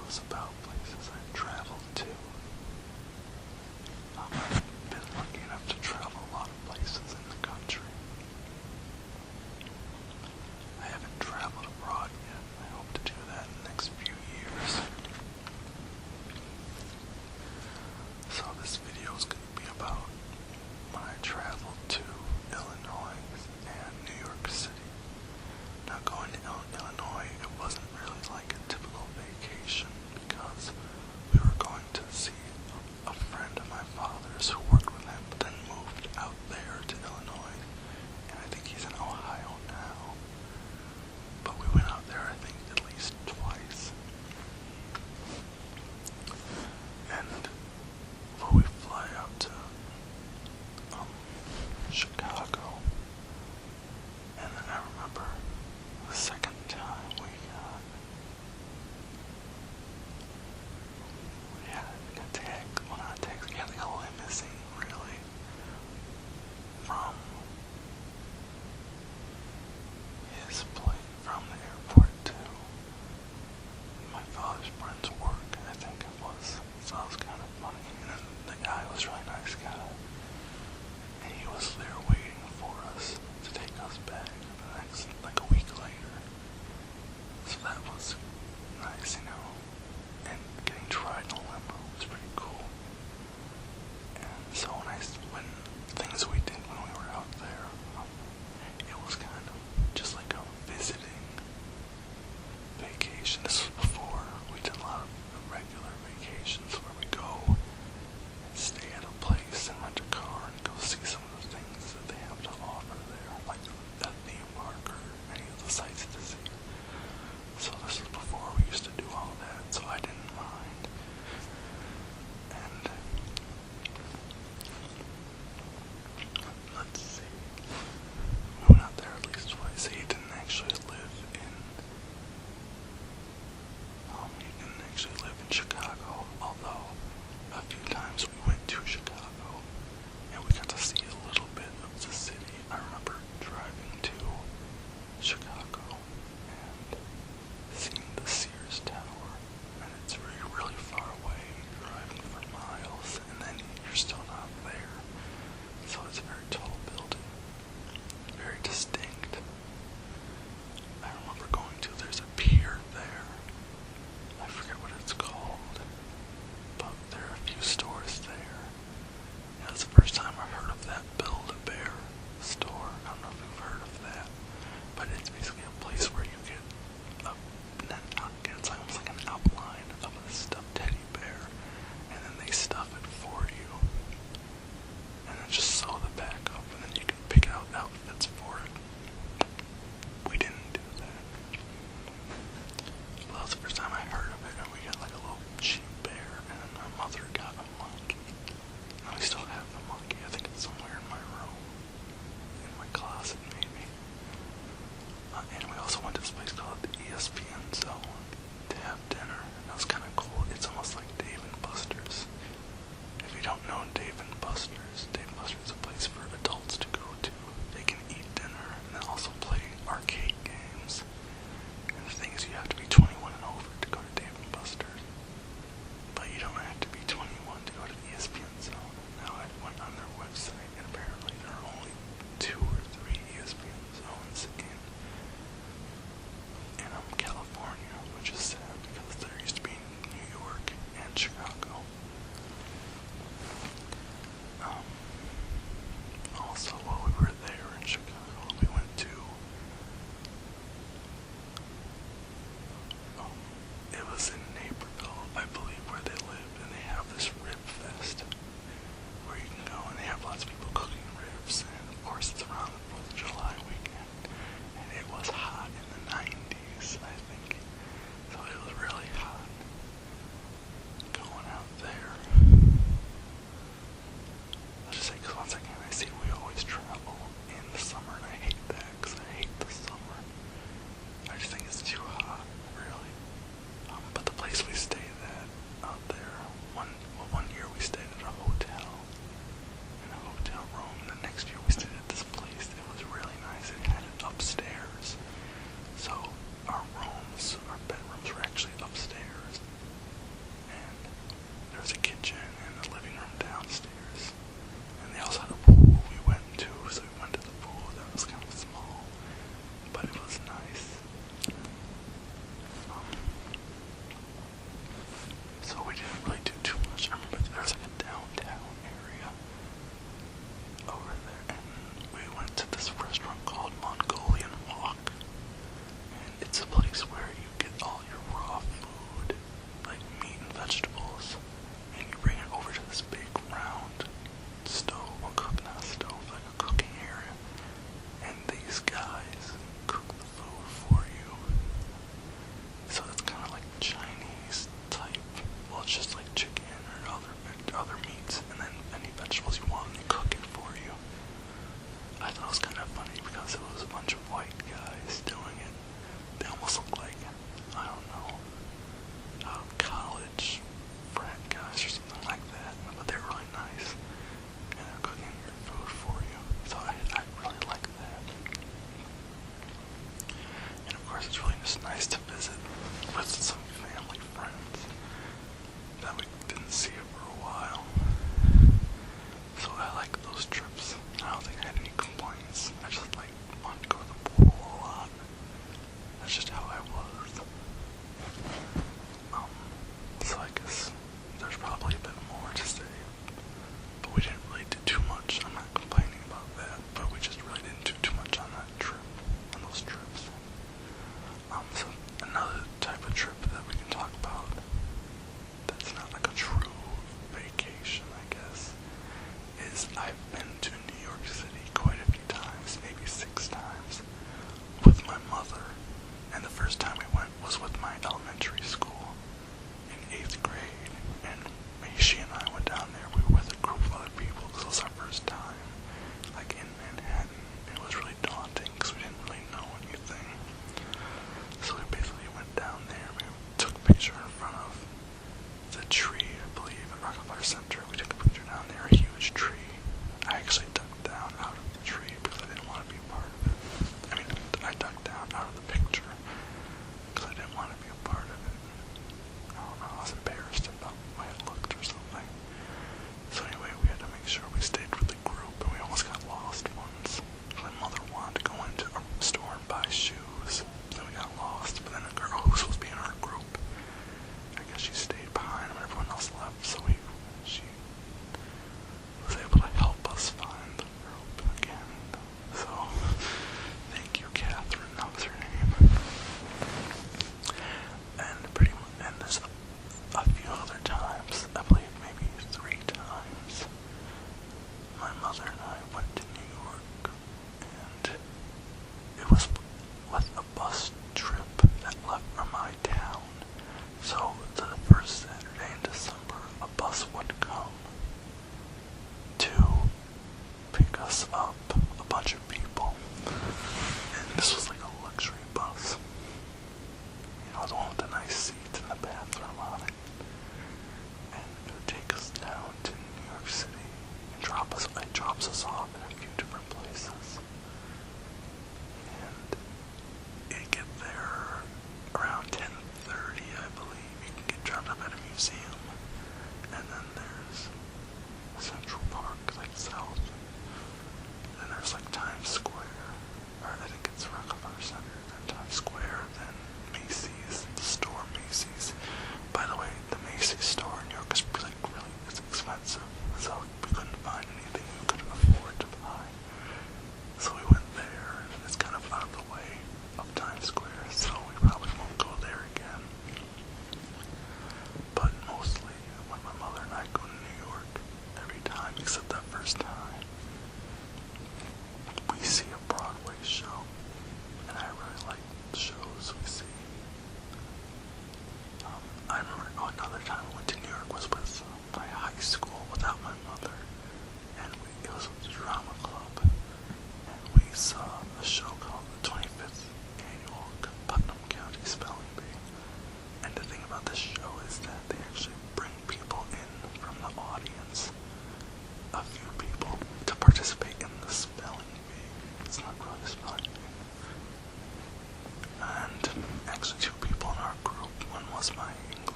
videos about places I've traveled to. I've been lucky enough to travel a lot of places in the country. I haven't traveled abroad yet. I hope to do that in the next few years. So this video is going to be about when I traveled to Illinois and New York City. Now going to Illinois, it wasn't really like a typical vacation because we were going to see a friend of my father's who worked with him, but then moved out there to Illinois, and I think he's in Ohio now. But we went out there, I think, at least twice. And before we fly out to Chicago, and then I remember the second time we had a tag, well not a tag, we had like a limousine really, from his place, from the airport to my father's friend's work, I think it was. So it was kind of funny. And then the guy was a really nice guy. And he was there waiting for us to take us back the next, like a week later. So that was nice, you know. And getting to ride in a limo was pretty cool. And so when things we did when we were out there, it was kind of just like a visiting vacation. This was before we did a lot of regular vacations where we go and stay at a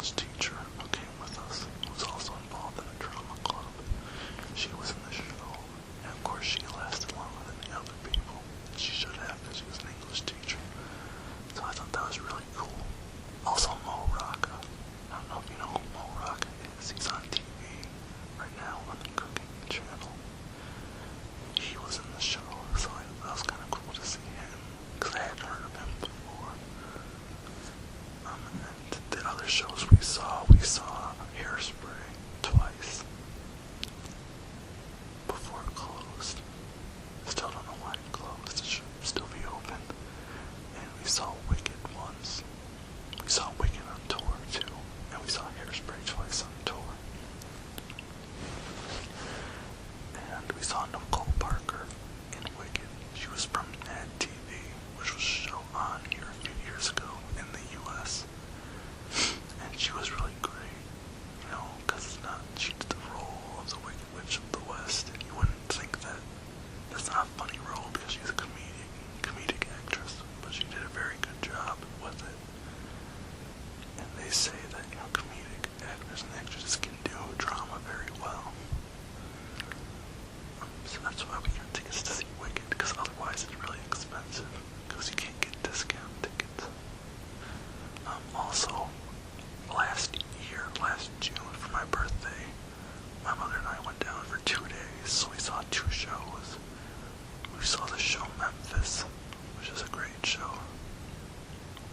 English teacher who came with us, who was also involved in a drama club. She was in the show, and of course she lasted longer than the other people. She should have, because she was an English teacher. So I thought that was really cool. Also Mo Rocca. I don't know if you know who Mo Rocca is. He's on TV right now on the Cooking Channel. He was in the show, so that was kind of cool to see him, because I hadn't heard of him before. And the other shows we saw Hairspray twice before it closed. Still don't know why it closed. It should still be open. And we saw Wicked once. We saw Wicked on tour too. And we saw Hairspray twice on tour. And we saw Nicole Parker in Wicked. She was from Mad TV, which was a show on here a few years ago in the US. And she was really great, you know, because she did the role of the Wicked Witch of the West, and you wouldn't think that that's not a funny role because she's a comedic actress, but she did a very good job with it. And they say that, you know, comedic actors and actresses can do drama very well. So that's why we got tickets to see Wicked, because otherwise it's really expensive, because you can't get discount tickets. Also, last June, for my birthday, my mother and I went down for 2 days, so we saw 2 shows. We saw the show Memphis, which is a great show.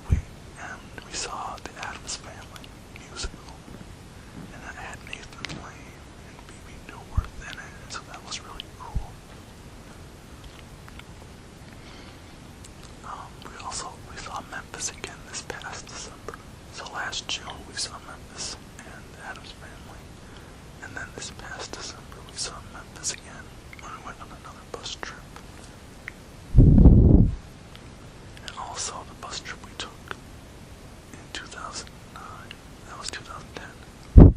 And we saw The Addams Family musical, and it had Nathan Lane and Bebe Neuwirth in it, and so that was really cool. We saw Memphis again this past December. So last June we saw Memphis and The Addams Family, and then this past December we saw Memphis again when we went on another bus trip. And also the bus trip we took in 2009, that was 2010.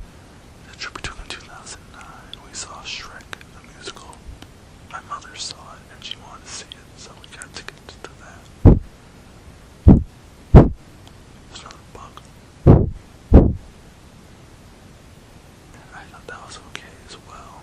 The trip we took in 2009, we saw Shrek, the musical. My mother saw it and she wanted to see it, so we got tickets to that. There's another bug. And I thought that was okay as well.